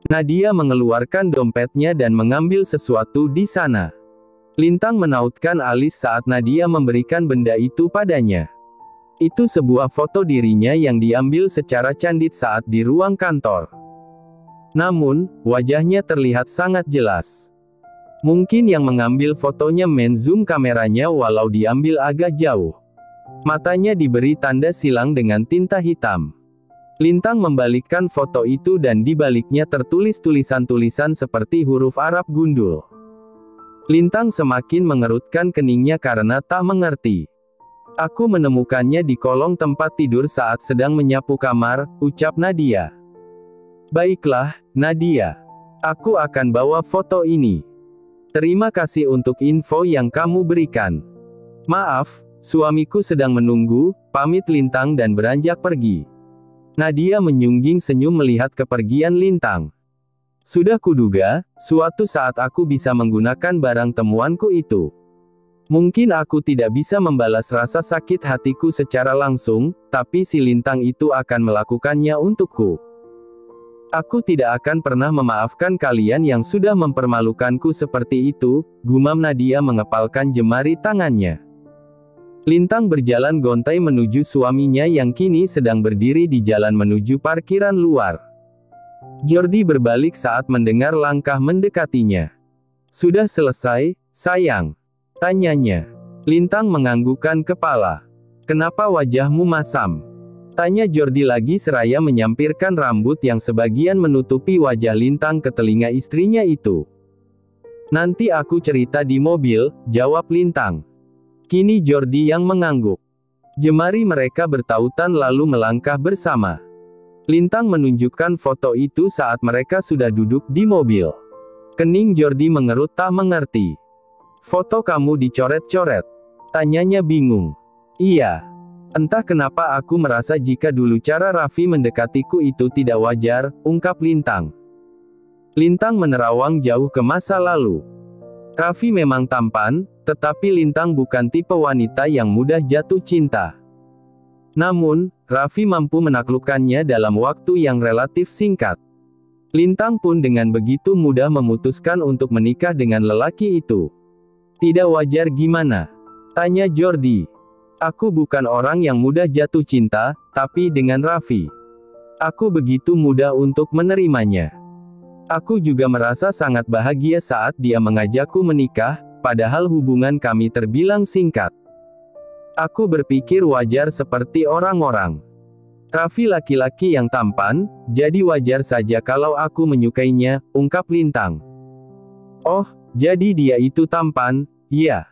Nadia mengeluarkan dompetnya dan mengambil sesuatu di sana. Lintang menautkan alis saat Nadia memberikan benda itu padanya. Itu sebuah foto dirinya yang diambil secara candid saat di ruang kantor. Namun, wajahnya terlihat sangat jelas. Mungkin yang mengambil fotonya men-zoom kameranya walau diambil agak jauh. Matanya diberi tanda silang dengan tinta hitam. Lintang membalikkan foto itu dan di baliknya tertulis tulisan-tulisan seperti huruf Arab gundul. Lintang semakin mengerutkan keningnya karena tak mengerti. Aku menemukannya di kolong tempat tidur saat sedang menyapu kamar, ucap Nadia. Baiklah, Nadia. Aku akan bawa foto ini. Terima kasih untuk info yang kamu berikan. Maaf, suamiku sedang menunggu, pamit Lintang dan beranjak pergi. Nadia menyungging senyum melihat kepergian Lintang. Sudah kuduga, suatu saat aku bisa menggunakan barang temuanku itu. Mungkin aku tidak bisa membalas rasa sakit hatiku secara langsung, tapi si Lintang itu akan melakukannya untukku. Aku tidak akan pernah memaafkan kalian yang sudah mempermalukanku seperti itu, gumam Nadia mengepalkan jemari tangannya. Lintang berjalan gontai menuju suaminya yang kini sedang berdiri di jalan menuju parkiran luar. Jordi berbalik saat mendengar langkah mendekatinya. Sudah selesai, sayang? Tanyanya. Lintang menganggukkan kepala. Kenapa wajahmu masam? Tanya Jordi lagi seraya menyampirkan rambut yang sebagian menutupi wajah Lintang ke telinga istrinya itu. Nanti aku cerita di mobil, jawab Lintang. Kini Jordi yang mengangguk. Jemari mereka bertautan lalu melangkah bersama. Lintang menunjukkan foto itu saat mereka sudah duduk di mobil. Kening Jordi mengerut tak mengerti. Foto kamu dicoret-coret? Tanyanya bingung. Iya. Entah kenapa aku merasa jika dulu cara Raffi mendekatiku itu tidak wajar, ungkap Lintang. Lintang menerawang jauh ke masa lalu. Raffi memang tampan, tetapi Lintang bukan tipe wanita yang mudah jatuh cinta. Namun, Raffi mampu menaklukkannya dalam waktu yang relatif singkat. Lintang pun dengan begitu mudah memutuskan untuk menikah dengan lelaki itu. Tidak wajar gimana? Tanya Jordi. Aku bukan orang yang mudah jatuh cinta, tapi dengan Raffi. Aku begitu mudah untuk menerimanya. Aku juga merasa sangat bahagia saat dia mengajakku menikah, padahal hubungan kami terbilang singkat. Aku berpikir wajar seperti orang-orang. Raffi laki-laki yang tampan, jadi wajar saja kalau aku menyukainya, ungkap Lintang. Oh, jadi dia itu tampan, ya.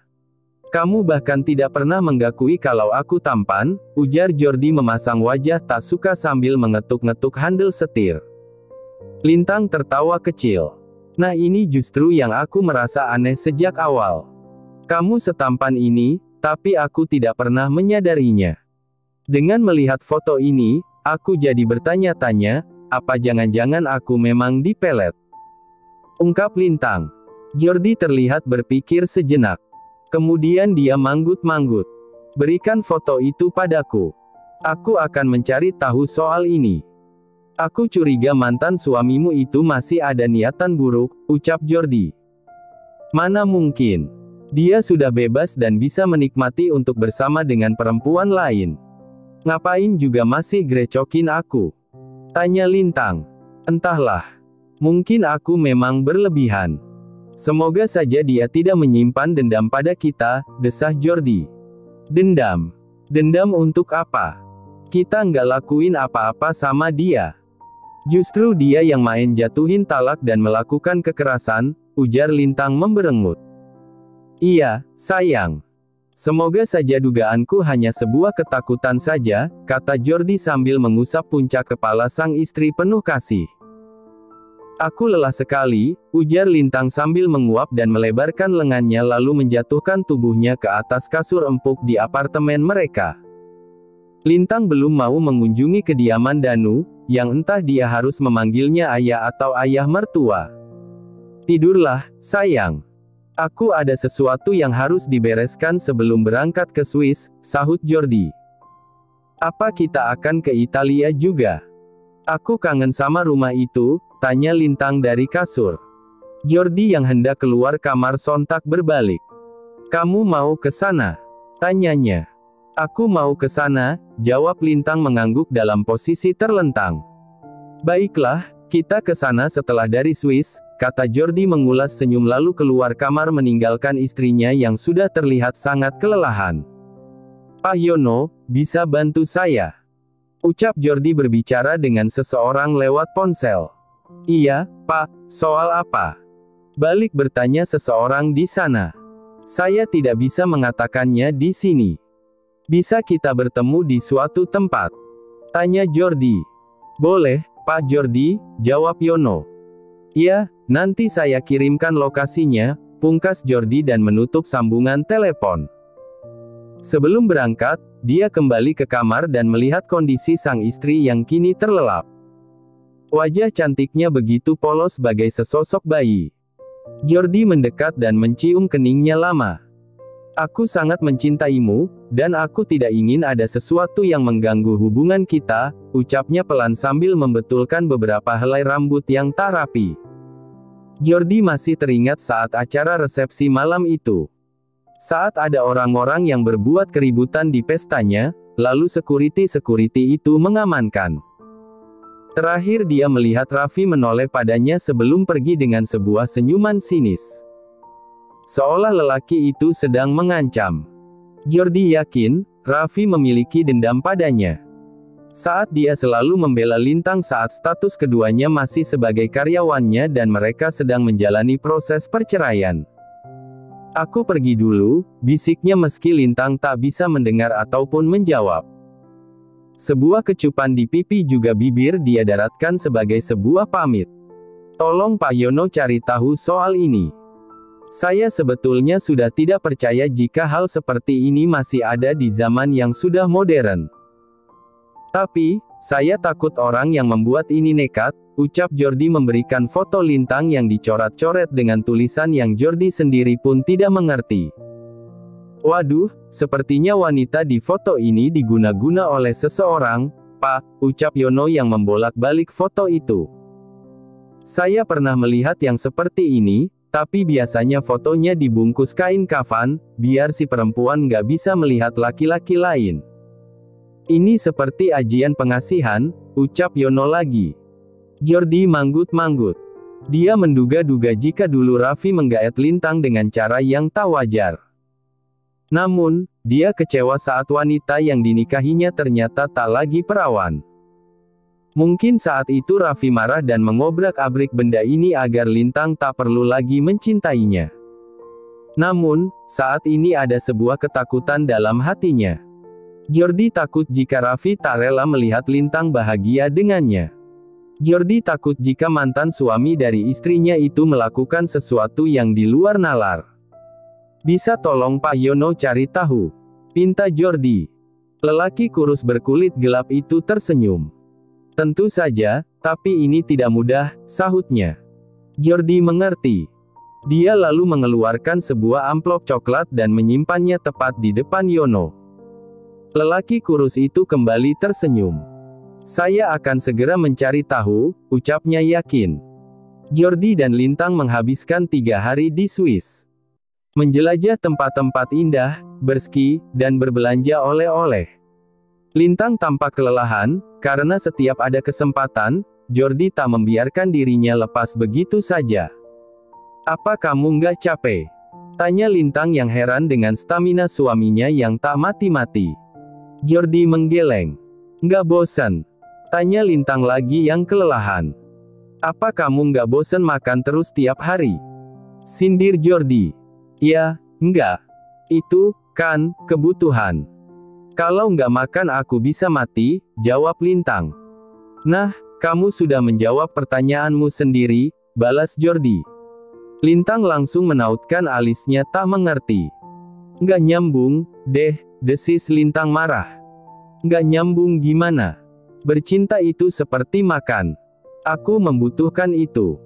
Kamu bahkan tidak pernah menggakui kalau aku tampan, ujar Jordi memasang wajah tak suka sambil mengetuk-ngetuk handle setir. Lintang tertawa kecil. Nah ini justru yang aku merasa aneh sejak awal. Kamu setampan ini, tapi aku tidak pernah menyadarinya. Dengan melihat foto ini, aku jadi bertanya-tanya, apa jangan-jangan aku memang dipelet? Ungkap Lintang. Jordi terlihat berpikir sejenak. Kemudian dia manggut-manggut. Berikan foto itu padaku. Aku akan mencari tahu soal ini. Aku curiga mantan suamimu itu masih ada niatan buruk, ucap Jordi. Mana mungkin. Dia sudah bebas dan bisa menikmati untuk bersama dengan perempuan lain. Ngapain juga masih grecokin aku? Tanya Lintang. Entahlah. Mungkin aku memang berlebihan. Semoga saja dia tidak menyimpan dendam pada kita, desah Jordi. Dendam? Dendam untuk apa? Kita nggak lakuin apa-apa sama dia. Justru dia yang main jatuhin talak dan melakukan kekerasan, ujar Lintang memberengut. Iya, sayang. Semoga saja dugaanku hanya sebuah ketakutan saja, kata Jordi sambil mengusap puncak kepala sang istri penuh kasih. Aku lelah sekali, ujar Lintang sambil menguap dan melebarkan lengannya lalu menjatuhkan tubuhnya ke atas kasur empuk di apartemen mereka. Lintang belum mau mengunjungi kediaman Danu, yang entah dia harus memanggilnya ayah atau ayah mertua. Tidurlah, sayang. Aku ada sesuatu yang harus dibereskan sebelum berangkat ke Swiss, sahut Jordi. Apa kita akan ke Italia juga? Aku kangen sama rumah itu, tanya Lintang dari kasur. Jordi yang hendak keluar kamar sontak berbalik. Kamu mau ke sana? Tanyanya. Aku mau ke sana, jawab Lintang mengangguk dalam posisi terlentang. Baiklah, kita ke sana setelah dari Swiss, kata Jordi mengulas senyum lalu keluar kamar meninggalkan istrinya yang sudah terlihat sangat kelelahan. Pak Yono, bisa bantu saya? Ucap Jordi berbicara dengan seseorang lewat ponsel. Iya, Pak, soal apa? Balik bertanya seseorang di sana. Saya tidak bisa mengatakannya di sini. Bisa kita bertemu di suatu tempat? Tanya Jordi. Boleh, Pak Jordi, jawab Yono. Iya, nanti saya kirimkan lokasinya, pungkas Jordi dan menutup sambungan telepon. Sebelum berangkat, dia kembali ke kamar dan melihat kondisi sang istri yang kini terlelap. Wajah cantiknya begitu polos bagai sesosok bayi. Jordi mendekat dan mencium keningnya lama. Aku sangat mencintaimu, dan aku tidak ingin ada sesuatu yang mengganggu hubungan kita, ucapnya pelan sambil membetulkan beberapa helai rambut yang tak rapi. Jordi masih teringat saat acara resepsi malam itu. Saat ada orang-orang yang berbuat keributan di pestanya, lalu security itu mengamankan. Terakhir dia melihat Raffi menoleh padanya sebelum pergi dengan sebuah senyuman sinis. Seolah lelaki itu sedang mengancam. Jordi yakin, Raffi memiliki dendam padanya. Saat dia selalu membela Lintang saat status keduanya masih sebagai karyawannya dan mereka sedang menjalani proses perceraian. Aku pergi dulu, bisiknya meski Lintang tak bisa mendengar ataupun menjawab. Sebuah kecupan di pipi juga bibir dia daratkan sebagai sebuah pamit. Tolong Pak Yono cari tahu soal ini. Saya sebetulnya sudah tidak percaya jika hal seperti ini masih ada di zaman yang sudah modern. Tapi, saya takut orang yang membuat ini nekat, ucap Jordi memberikan foto Lintang yang dicoret-coret dengan tulisan yang Jordi sendiri pun tidak mengerti. Waduh, sepertinya wanita di foto ini diguna-guna oleh seseorang, Pak, ucap Yono yang membolak-balik foto itu. Saya pernah melihat yang seperti ini, tapi biasanya fotonya dibungkus kain kafan, biar si perempuan nggak bisa melihat laki-laki lain. Ini seperti ajian pengasihan, ucap Yono lagi. Jordi manggut-manggut. Dia menduga-duga jika dulu Raffi menggaet Lintang dengan cara yang tak wajar. Namun, dia kecewa saat wanita yang dinikahinya ternyata tak lagi perawan. Mungkin saat itu Raffi marah dan mengobrak-abrik benda ini agar Lintang tak perlu lagi mencintainya. Namun, saat ini ada sebuah ketakutan dalam hatinya. Jordi takut jika Raffi tak rela melihat Lintang bahagia dengannya. Jordi takut jika mantan suami dari istrinya itu melakukan sesuatu yang di luar nalar. Bisa tolong Pak Yono cari tahu? Pinta Jordi. Lelaki kurus berkulit gelap itu tersenyum. Tentu saja, tapi ini tidak mudah, sahutnya. Jordi mengerti. Dia lalu mengeluarkan sebuah amplop coklat dan menyimpannya tepat di depan Yono. Lelaki kurus itu kembali tersenyum. Saya akan segera mencari tahu, ucapnya yakin. Jordi dan Lintang menghabiskan 3 hari di Swiss. Menjelajah tempat-tempat indah, berski, dan berbelanja oleh-oleh. Lintang tampak kelelahan, karena setiap ada kesempatan, Jordi tak membiarkan dirinya lepas begitu saja. Apa kamu nggak capek? Tanya Lintang yang heran dengan stamina suaminya yang tak mati-mati. Jordi menggeleng. Nggak bosan? Tanya Lintang lagi yang kelelahan. Apa kamu nggak bosan makan terus tiap hari? Sindir Jordi. Ya, enggak. Itu, kan, kebutuhan. Kalau nggak makan aku bisa mati, jawab Lintang. Nah, kamu sudah menjawab pertanyaanmu sendiri, balas Jordi. Lintang langsung menautkan alisnya tak mengerti. Nggak nyambung, deh, desis Lintang marah. Nggak nyambung gimana? Bercinta itu seperti makan. Aku membutuhkan itu.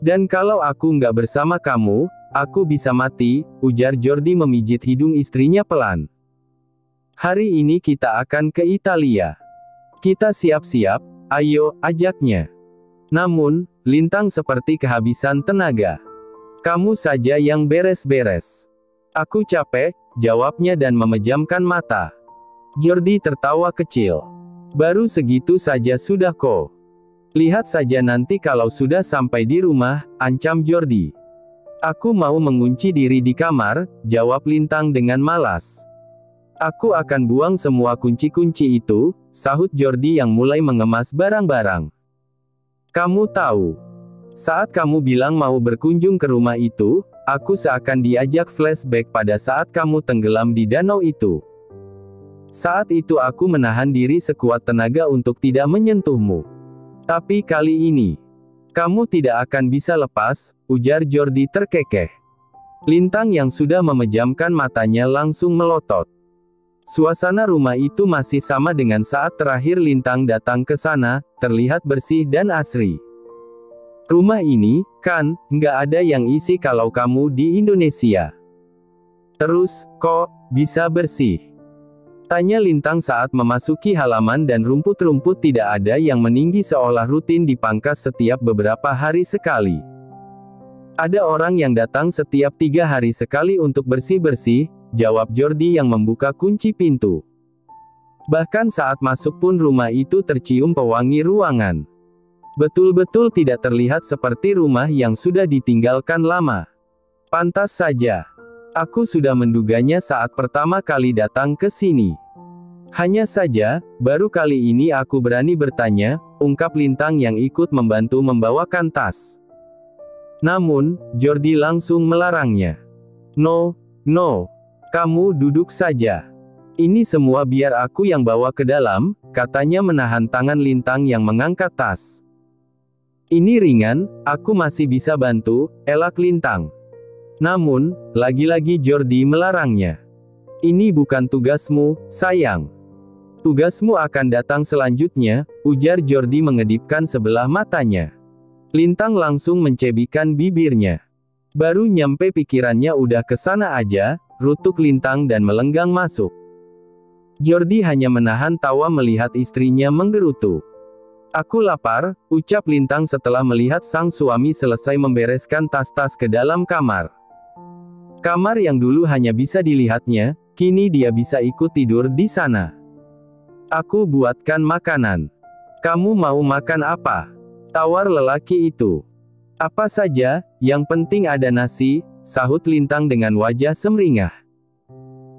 Dan kalau aku nggak bersama kamu, aku bisa mati, ujar Jordi memijit hidung istrinya pelan. Hari ini kita akan ke Italia. Kita siap-siap, ayo, ajaknya. Namun, Lintang seperti kehabisan tenaga. Kamu saja yang beres-beres. Aku capek, jawabnya dan memejamkan mata. Jordi tertawa kecil. Baru segitu saja sudah kok. Lihat saja nanti kalau sudah sampai di rumah, ancam Jordi. Aku mau mengunci diri di kamar, jawab Lintang dengan malas. Aku akan buang semua kunci-kunci itu, sahut Jordi yang mulai mengemas barang-barang. Kamu tahu, saat kamu bilang mau berkunjung ke rumah itu, aku seakan diajak flashback pada saat kamu tenggelam di danau itu. Saat itu aku menahan diri sekuat tenaga untuk tidak menyentuhmu. Tapi kali ini, kamu tidak akan bisa lepas, ujar Jordi terkekeh. Lintang yang sudah memejamkan matanya langsung melotot. Suasana rumah itu masih sama dengan saat terakhir Lintang datang ke sana, terlihat bersih dan asri. Rumah ini, kan, nggak ada yang isi kalau kamu di Indonesia. Terus, kok, bisa bersih? Tanya Lintang saat memasuki halaman dan rumput-rumput tidak ada yang meninggi seolah rutin dipangkas setiap beberapa hari sekali. Ada orang yang datang setiap 3 hari sekali untuk bersih-bersih, jawab Jordi yang membuka kunci pintu. Bahkan saat masuk pun rumah itu tercium pewangi ruangan. Betul-betul tidak terlihat seperti rumah yang sudah ditinggalkan lama. Pantas saja. Aku sudah menduganya saat pertama kali datang ke sini. Hanya saja, baru kali ini aku berani bertanya, ungkap Lintang yang ikut membantu membawakan tas. Namun, Jordi langsung melarangnya. No, kamu duduk saja. Ini semua biar aku yang bawa ke dalam, katanya menahan tangan Lintang yang mengangkat tas. Ini ringan, aku masih bisa bantu, elak Lintang. Namun, lagi-lagi Jordi melarangnya. Ini bukan tugasmu, sayang. Tugasmu akan datang selanjutnya, ujar Jordi mengedipkan sebelah matanya. Lintang langsung mencebikan bibirnya. Baru nyampe pikirannya udah kesana aja, rutuk Lintang dan melenggang masuk. Jordi hanya menahan tawa melihat istrinya menggerutu. Aku lapar, ucap Lintang setelah melihat sang suami selesai membereskan tas-tas ke dalam kamar. Kamar yang dulu hanya bisa dilihatnya, kini dia bisa ikut tidur di sana. Aku buatkan makanan. Kamu mau makan apa? Tawar lelaki itu. Apa saja, yang penting ada nasi, sahut Lintang dengan wajah semringah.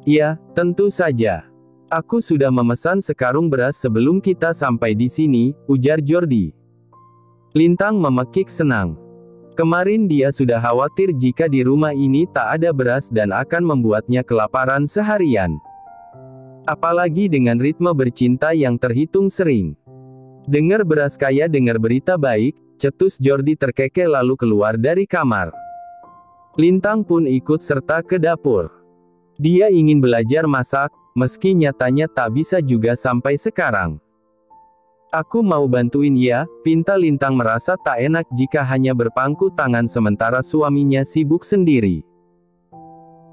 Ya, tentu saja. Aku sudah memesan sekarung beras sebelum kita sampai di sini, ujar Jordi. Lintang memekik senang. Kemarin dia sudah khawatir jika di rumah ini tak ada beras dan akan membuatnya kelaparan seharian. Apalagi dengan ritme bercinta yang terhitung sering. Dengar beras kaya dengar berita baik, cetus Jordi terkekeh lalu keluar dari kamar. Lintang pun ikut serta ke dapur. Dia ingin belajar masak, meski nyatanya tak bisa juga sampai sekarang. Aku mau bantuin ya, pinta Lintang merasa tak enak jika hanya berpangku tangan sementara suaminya sibuk sendiri.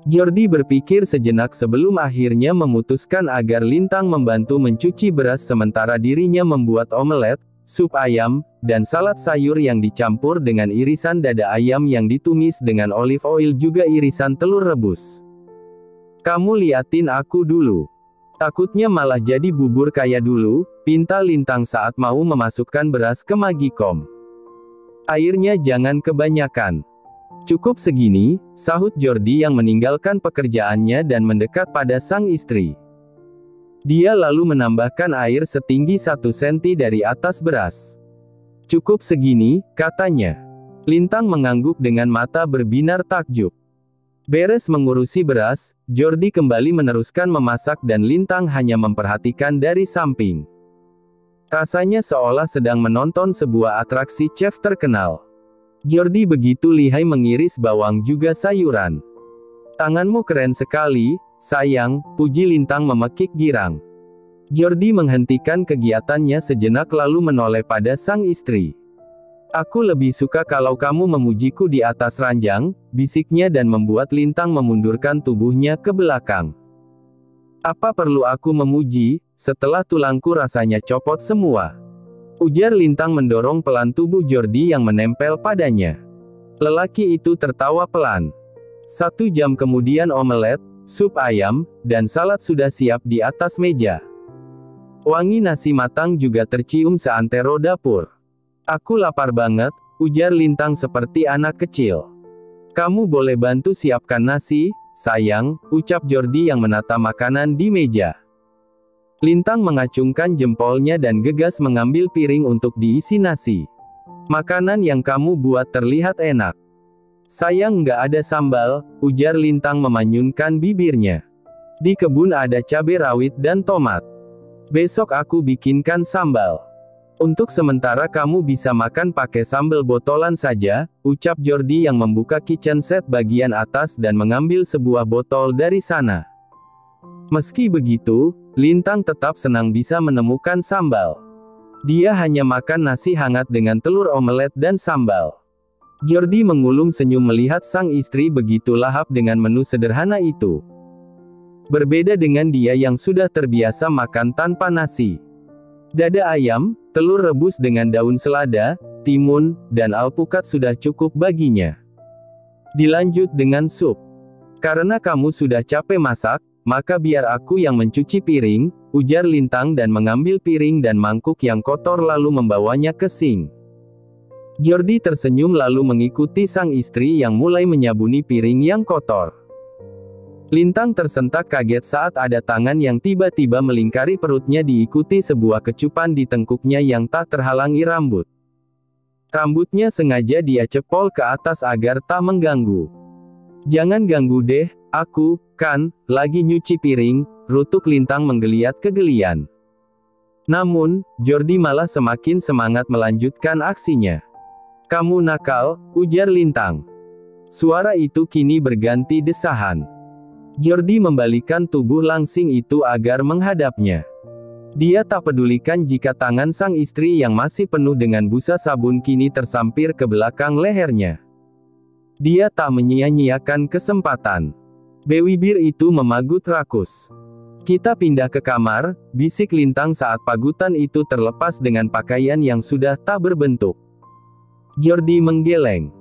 Jordi berpikir sejenak sebelum akhirnya memutuskan agar Lintang membantu mencuci beras sementara dirinya membuat omelet, sup ayam, dan salad sayur yang dicampur dengan irisan dada ayam yang ditumis dengan olive oil juga irisan telur rebus. Kamu liatin aku dulu. Takutnya malah jadi bubur kaya dulu, pinta Lintang saat mau memasukkan beras ke Magicom. Airnya jangan kebanyakan. Cukup segini, sahut Jordi yang meninggalkan pekerjaannya dan mendekat pada sang istri. Dia lalu menambahkan air setinggi 1 senti dari atas beras. Cukup segini, katanya. Lintang mengangguk dengan mata berbinar takjub. Beres mengurusi beras, Jordi kembali meneruskan memasak dan Lintang hanya memperhatikan dari samping. Rasanya seolah sedang menonton sebuah atraksi chef terkenal. Jordi begitu lihai mengiris bawang juga sayuran. Tanganmu keren sekali, sayang, puji Lintang memekik girang. Jordi menghentikan kegiatannya sejenak lalu menoleh pada sang istri. Aku lebih suka kalau kamu memujiku di atas ranjang, bisiknya dan membuat Lintang memundurkan tubuhnya ke belakang. Apa perlu aku memuji, setelah tulangku rasanya copot semua? Ujar Lintang mendorong pelan tubuh Jordi yang menempel padanya. Lelaki itu tertawa pelan. 1 jam kemudian omelet, sup ayam, dan salad sudah siap di atas meja. Wangi nasi matang juga tercium seantero dapur. Aku lapar banget, ujar Lintang seperti anak kecil. Kamu boleh bantu siapkan nasi, sayang, ucap Jordi yang menata makanan di meja. Lintang mengacungkan jempolnya dan gegas mengambil piring untuk diisi nasi. Makanan yang kamu buat terlihat enak. Sayang nggak ada sambal, ujar Lintang memanyunkan bibirnya. Di kebun ada cabai rawit dan tomat. Besok aku bikinkan sambal. Untuk sementara kamu bisa makan pakai sambal botolan saja, ucap Jordi yang membuka kitchen set bagian atas dan mengambil sebuah botol dari sana. Meski begitu, Lintang tetap senang bisa menemukan sambal. Dia hanya makan nasi hangat dengan telur omelet dan sambal. Jordi mengulum senyum melihat sang istri begitu lahap dengan menu sederhana itu. Berbeda dengan dia yang sudah terbiasa makan tanpa nasi. Dada ayam, telur rebus dengan daun selada, timun, dan alpukat sudah cukup baginya. Dilanjut dengan sup. Karena kamu sudah capek masak, maka biar aku yang mencuci piring, ujar Lintang dan mengambil piring dan mangkuk yang kotor lalu membawanya ke sink. Jordi tersenyum lalu mengikuti sang istri yang mulai menyabuni piring yang kotor. Lintang tersentak kaget saat ada tangan yang tiba-tiba melingkari perutnya diikuti sebuah kecupan di tengkuknya yang tak terhalangi rambut. Rambutnya sengaja dia cepol ke atas agar tak mengganggu. Jangan ganggu deh, aku, kan, lagi nyuci piring, rutuk Lintang menggeliat kegelian. Namun, Jordi malah semakin semangat melanjutkan aksinya. Kamu nakal, ujar Lintang. Suara itu kini berganti desahan. Jordi membalikan tubuh langsing itu agar menghadapnya. Dia tak pedulikan jika tangan sang istri yang masih penuh dengan busa sabun kini tersampir ke belakang lehernya. Dia tak menyia-nyiakan kesempatan. Bibir itu memagut rakus. Kita pindah ke kamar, bisik Lintang saat pagutan itu terlepas dengan pakaian yang sudah tak berbentuk. Jordi menggeleng.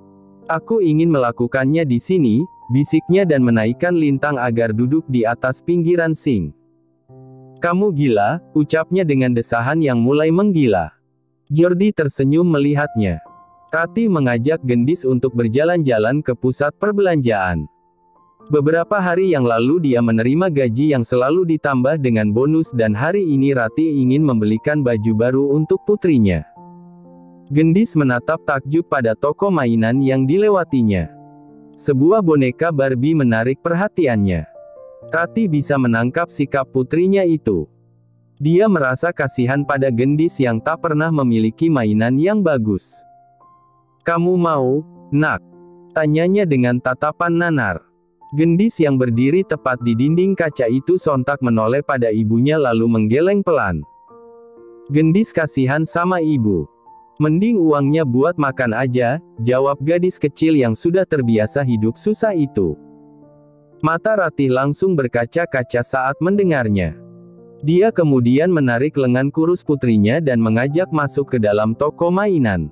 Aku ingin melakukannya di sini, bisiknya dan menaikkan Lintang agar duduk di atas pinggiran sink. Kamu gila, ucapnya dengan desahan yang mulai menggila. Jordi tersenyum melihatnya. Rati mengajak Gendis untuk berjalan-jalan ke pusat perbelanjaan. Beberapa hari yang lalu dia menerima gaji yang selalu ditambah dengan bonus dan hari ini Rati ingin membelikan baju baru untuk putrinya. Gendis menatap takjub pada toko mainan yang dilewatinya. Sebuah boneka Barbie menarik perhatiannya. Rati bisa menangkap sikap putrinya itu. Dia merasa kasihan pada Gendis yang tak pernah memiliki mainan yang bagus. Kamu mau, nak? Tanyanya dengan tatapan nanar. Gendis yang berdiri tepat di dinding kaca itu sontak menoleh pada ibunya lalu menggeleng pelan. Gendis kasihan sama ibu. Mending uangnya buat makan aja, jawab gadis kecil yang sudah terbiasa hidup susah itu. Mata Ratih langsung berkaca-kaca saat mendengarnya. Dia kemudian menarik lengan kurus putrinya dan mengajak masuk ke dalam toko mainan.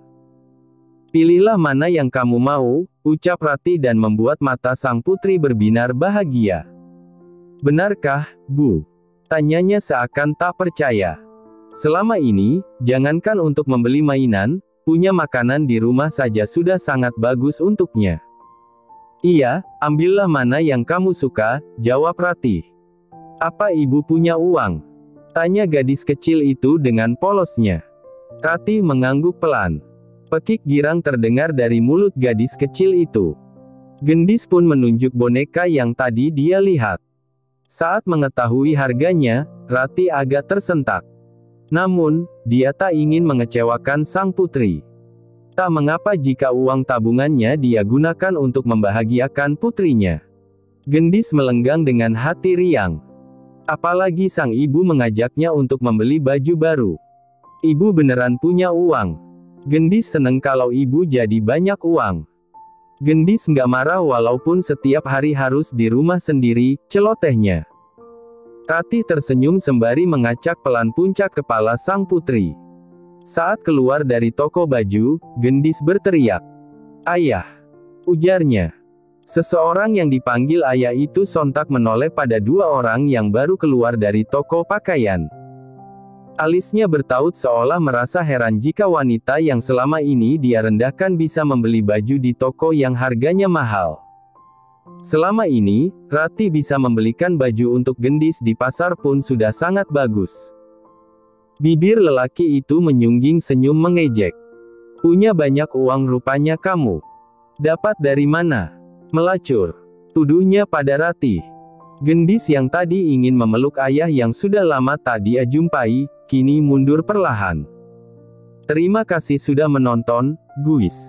Pilihlah mana yang kamu mau, ucap Ratih dan membuat mata sang putri berbinar bahagia. Benarkah, Bu? Tanyanya seakan tak percaya. Selama ini, jangankan untuk membeli mainan, punya makanan di rumah saja sudah sangat bagus untuknya. Iya, ambillah mana yang kamu suka, jawab Ratih. Apa ibu punya uang? Tanya gadis kecil itu dengan polosnya. Ratih mengangguk pelan. Pekik girang terdengar dari mulut gadis kecil itu. Gendis pun menunjuk boneka yang tadi dia lihat. Saat mengetahui harganya, Ratih agak tersentak. Namun, dia tak ingin mengecewakan sang putri. Tak mengapa jika uang tabungannya dia gunakan untuk membahagiakan putrinya. Gendis melenggang dengan hati riang. Apalagi sang ibu mengajaknya untuk membeli baju baru. Ibu beneran punya uang. Gendis seneng kalau ibu jadi banyak uang. Gendis nggak marah walaupun setiap hari harus di rumah sendiri, celotehnya. Ratih tersenyum sembari mengacak pelan puncak kepala sang putri. Saat keluar dari toko baju, Gendis berteriak. "Ayah!" ujarnya. Seseorang yang dipanggil ayah itu sontak menoleh pada dua orang yang baru keluar dari toko pakaian. Alisnya bertaut seolah merasa heran jika wanita yang selama ini dia rendahkan bisa membeli baju di toko yang harganya mahal. Selama ini, Rati bisa membelikan baju untuk Gendis di pasar pun sudah sangat bagus. Bibir lelaki itu menyungging senyum mengejek. "Punya banyak uang rupanya kamu. Dapat dari mana?" "Melacur," tuduhnya pada Rati. Gendis yang tadi ingin memeluk ayah yang sudah lama tak dia jumpai, kini mundur perlahan. Terima kasih sudah menonton, guys.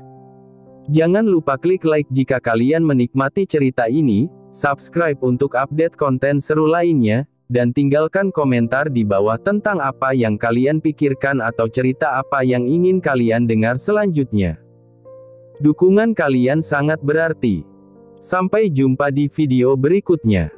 Jangan lupa klik like jika kalian menikmati cerita ini, subscribe untuk update konten seru lainnya, dan tinggalkan komentar di bawah tentang apa yang kalian pikirkan atau cerita apa yang ingin kalian dengar selanjutnya. Dukungan kalian sangat berarti. Sampai jumpa di video berikutnya.